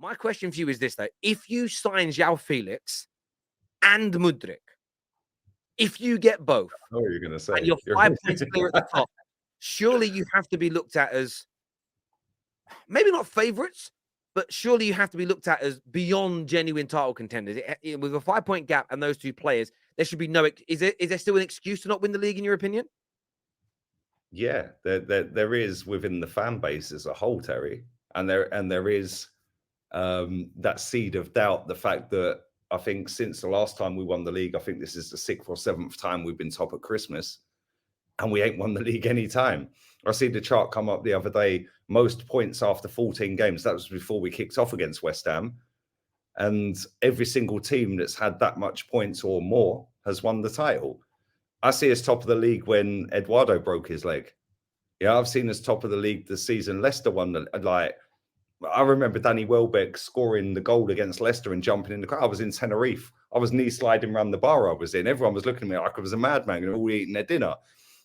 My question for you is this, though. If you sign João Felix and Mudryk, if you get both, I know what you're going to say. and you're 5 points clear at the top, surely you have to be looked at as maybe not favourites, but surely you have to be looked at as beyond genuine title contenders. With a 5-point gap and those two players, there should be no. Is there still an excuse to not win the league, in your opinion? Yeah, there is within the fan base as a whole, Terry, and there is that seed of doubt. The fact that I think since the last time we won the league, I think this is the 6th or 7th time we've been top at Christmas, and we ain't won the league any time. I see the chart come up the other day, most points after 14 games. That was before we kicked off against West Ham. And every single team that's had that much points or more has won the title. I see us top of the league when Eduardo broke his leg. Yeah, I've seen us top of the league this season. Leicester won. I remember Danny Welbeck scoring the goal against Leicester and jumping in the crowd. I was in Tenerife. I was knee sliding around the bar I was in. Everyone was looking at me like I was a madman and all eating their dinner.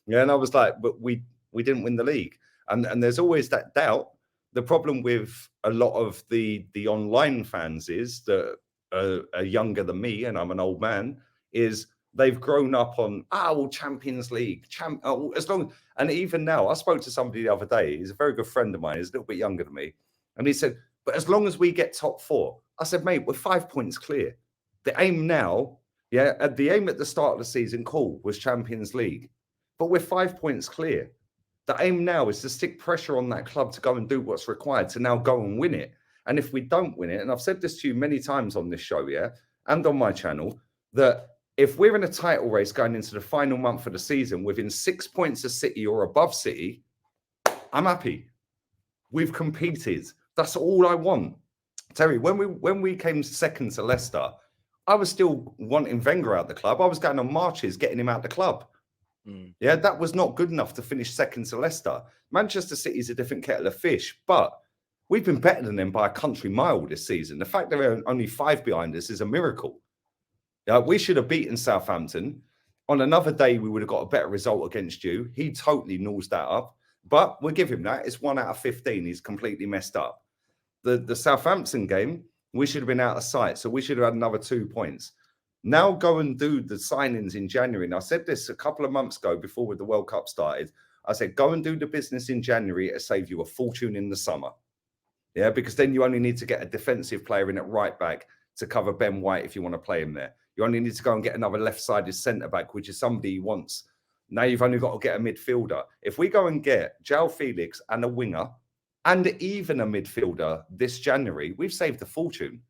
Yeah, and I was like, but we didn't win the league. And there's always that doubt. The problem with a lot of the online fans is that are younger than me, and I'm an old man, is they've grown up on Champions League, and even now, I spoke to somebody the other day. He's a very good friend of mine. He's a little bit younger than me, and he said, "But as long as we get top 4," I said, "Mate, we're 5 points clear. The aim now, the aim at the start of the season, was Champions League, but we're 5 points clear. The aim now is to stick pressure on that club to go and do what's required to now go and win it. And if we don't win it, and I've said this to you many times on this show, and on my channel, that if we're in a title race going into the final month of the season within 6 points of City or above City, I'm happy. We've competed. That's all I want." Terry, when we came second to Leicester, I was still wanting Wenger out the club. I was going on marches, getting him out the club. Yeah, that was not good enough to finish second to Leicester. Manchester City is a different kettle of fish, but we've been better than them by a country mile this season. The fact they're only 5 behind us is a miracle. We should have beaten Southampton. On another day, we would have got a better result against you. He totally nosed that up, but we'll give him that. It's 1 out of 15. He's completely messed up. The Southampton game, we should have been out of sight, so we should have had another 2 points. Now go and do the signings in January. And I said this a couple of months ago before the World Cup started. I said, go and do the business in January. It'll save you a fortune in the summer. Yeah, because then you only need to get a defensive player in at right back to cover Ben White if you want to play him there. You only need to go and get another left-sided centre-back, which is somebody he wants. Now you've only got to get a midfielder. If we go and get João Felix and a winger and even a midfielder this January, we've saved a fortune.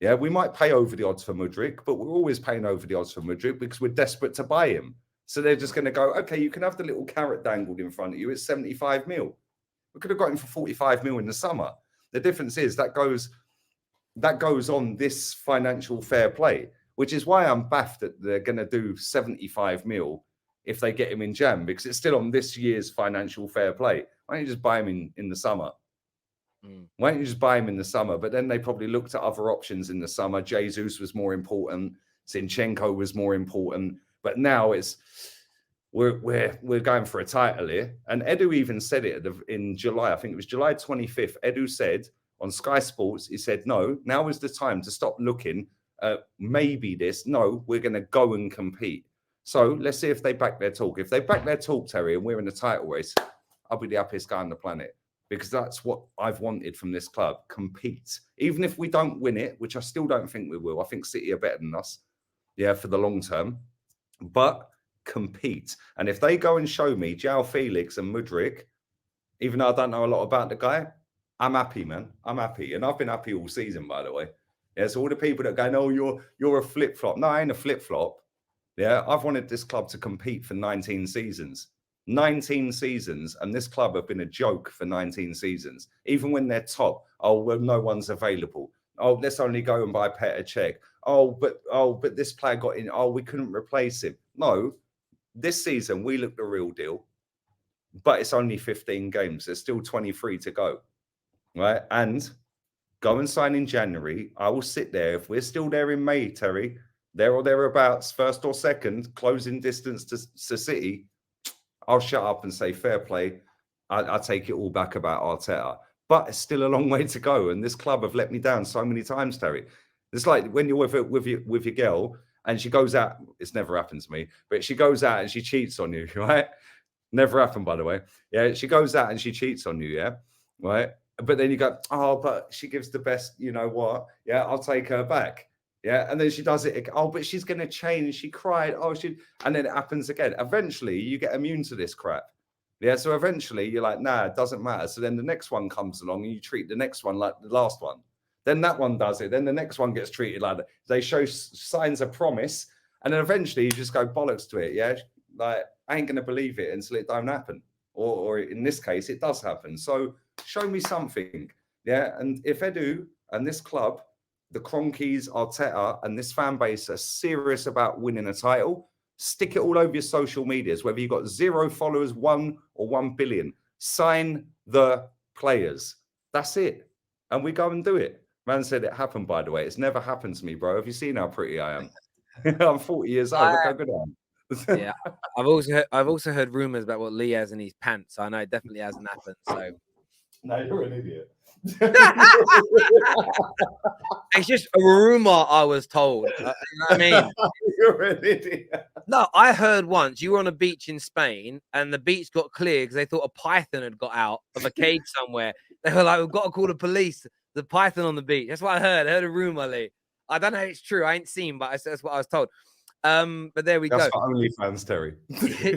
Yeah, we might pay over the odds for Mudryk, but we're always paying over the odds for Mudryk because we're desperate to buy him. So they're just going to go, okay, you can have the little carrot dangled in front of you. It's 75 mil. We could have got him for 45 mil in the summer. The difference is that goes on this financial fair play, which is why I'm baffed that they're going to do 75 mil if they get him in Jan, because it's still on this year's financial fair play. Why don't you just buy him in the summer? Why don't you just buy him in the summer? But then they probably looked at other options in the summer. Jesus was more important. Zinchenko was more important. But now we're going for a title here. And Edu even said it in July. I think it was July 25th. Edu said on Sky Sports, he said, no, now is the time to stop looking at maybe this. No, we're going to go and compete. So let's see if they back their talk. If they back their talk, Terry, and we're in the title race, I'll be the happiest guy on the planet. Because that's what I've wanted from this club. Compete. Even if we don't win it, which I still don't think we will. I think City are better than us, for the long term. But compete. And if they go and show me João Felix and Mudryk, even though I don't know a lot about the guy, I'm happy, man. I'm happy. And I've been happy all season, by the way. Yeah, so all the people that go, no, you're a flip-flop. No, I ain't a flip-flop. Yeah, I've wanted this club to compete for 19 seasons. 19 seasons, and this club have been a joke for 19 seasons. Even when they're top, well, no one's available. Let's only go and buy Petr Cech. But this player got in. We couldn't replace him. No, this season we look the real deal, but it's only 15 games. There's still 23 to go, right? And go and sign in January. I will sit there. If we're still there in May, Terry, there or thereabouts, first or second, closing distance to City, I'll shut up and say fair play. I take it all back about Arteta. but it's still a long way to go. And this club have let me down so many times, Terry. It's like when you're with your girl and she goes out. It's never happened to me, but she goes out and she cheats on you, right? Never happened, by the way. Yeah, she goes out and she cheats on you, yeah, right? But then you go, oh, but she gives the best, you know what? Yeah, I'll take her back. Yeah, and then she does it. Oh, but she's gonna change. She cried. Oh, and then it happens again. Eventually, you get immune to this crap. Yeah, so eventually you're like, nah, it doesn't matter. So then the next one comes along and you treat the next one like the last one. Then that one does it. Then the next one gets treated like that. They show signs of promise, and then eventually you just go bollocks to it. Yeah, like I ain't gonna believe it until it don't happen, or in this case, it does happen. So show me something. Yeah, and if Edu and this club, the Cronkies, Arteta, and this fan base are serious about winning a title, stick it all over your social medias, whether you've got 0 followers, 1 or 1 billion. Sign the players. That's it. And we go and do it. Man said it happened, by the way. It's never happened to me, bro. Have you seen how pretty I am? I'm 40 years old. Look how good I am. Yeah, I've also heard rumors about what Lee has in his pants. So I know it definitely hasn't happened. So No, you're an idiot. it's just a rumor I was told. You know what I mean? You're an idiot. No, I heard once you were on a beach in Spain and the beach got clear because they thought a python had got out of a cage somewhere. They were like, we've got to call the police. The python on the beach. That's what I heard. I heard a rumor, Lee. I don't know if it's true. I ain't seen, but that's what I was told. But there we That's go. for OnlyFans, Terry.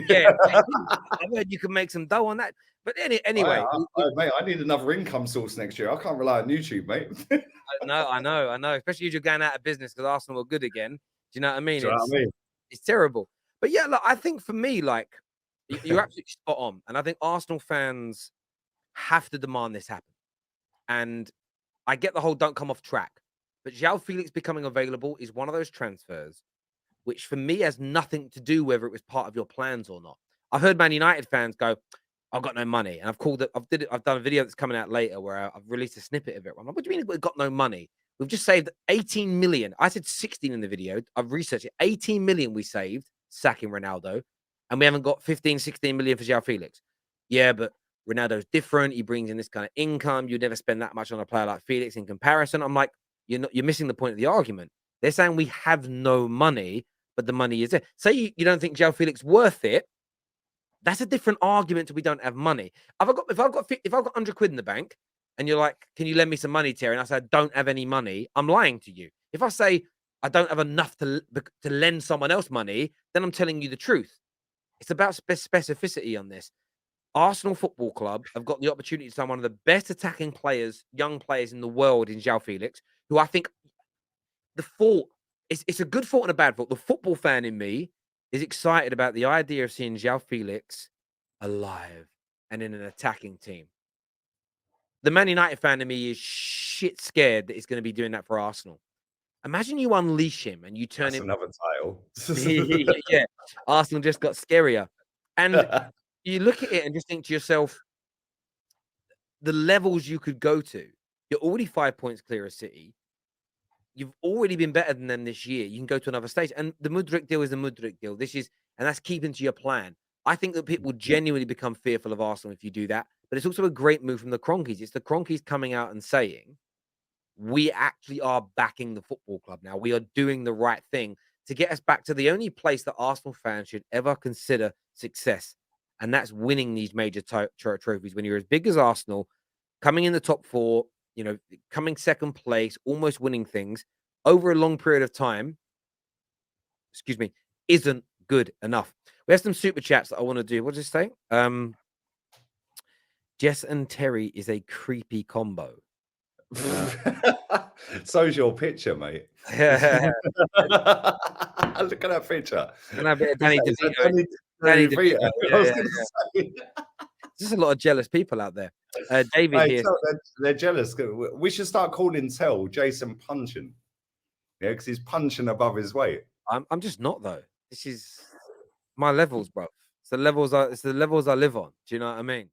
Yeah, I heard you can make some dough on that. But anyway, mate, I need another income source next year. I can't rely on YouTube, mate. no, I know. Especially if you're going out of business because Arsenal are good again. Do you know what I mean? Do you know what I mean? It's terrible. But yeah, look, I think for me, like you're absolutely spot on, and I think Arsenal fans have to demand this happen. And I get the whole don't come off track, but João Felix becoming available is one of those transfers which for me has nothing to do whether it was part of your plans or not. I've heard Man United fans go, I've got no money. And I've done a video that's coming out later where I've released a snippet of it. I'm like, what do you mean we've got no money? We've just saved 18 million. I said 16 in the video. I've researched it. 18 million we saved sacking Ronaldo. And we haven't got 15, 16 million for João Felix. Yeah, but Ronaldo's different. He brings in this kind of income. You'd never spend that much on a player like Felix in comparison. I'm like, you're missing the point of the argument. They're saying we have no money, but the money is there. Say you don't think João Felix worth it. That's a different argument to we don't have money. If I've got 100 quid in the bank and you're like, can you lend me some money, Terry? And I say, I don't have any money. I'm lying to you. If I say I don't have enough to lend someone else money, then I'm telling you the truth. It's about specificity on this. Arsenal Football Club have got the opportunity to sign one of the best attacking players, young players in the world in João Felix, who I think it's a good fault and a bad fault. The football fan in me is excited about the idea of seeing João Felix alive and in an attacking team. The Man United fan in me is shit scared that he's going to be doing that for Arsenal. Imagine you unleash him and you turn That's him. another title. Yeah, Arsenal just got scarier. And you look at it and just think to yourself, the levels you could go to. You're already 5 points clear of City. You've already been better than them this year. You can go to another stage. And the Mudryk deal is the Mudryk deal. And that's keeping to your plan. I think that people genuinely become fearful of Arsenal if you do that. But it's also a great move from the Cronkies. It's the Cronkies coming out and saying, we actually are backing the football club now. We are doing the right thing to get us back to the only place that Arsenal fans should ever consider success. And that's winning these major trophies. When you're as big as Arsenal, coming in the top 4, coming second place, almost winning things over a long period of time, isn't good enough. We have some super chats that I want to do. What does it say? Jess and Terry is a creepy combo. So's your picture, mate. Look at that picture. And a bit of Danny DeVito. Danny DeVito. There's a lot of jealous people out there. David here. They're jealous. We should start calling Jason punching. Yeah, because he's punching above his weight. I'm just not though. This is my levels, bro. It's the levels I live on. Do you know what I mean?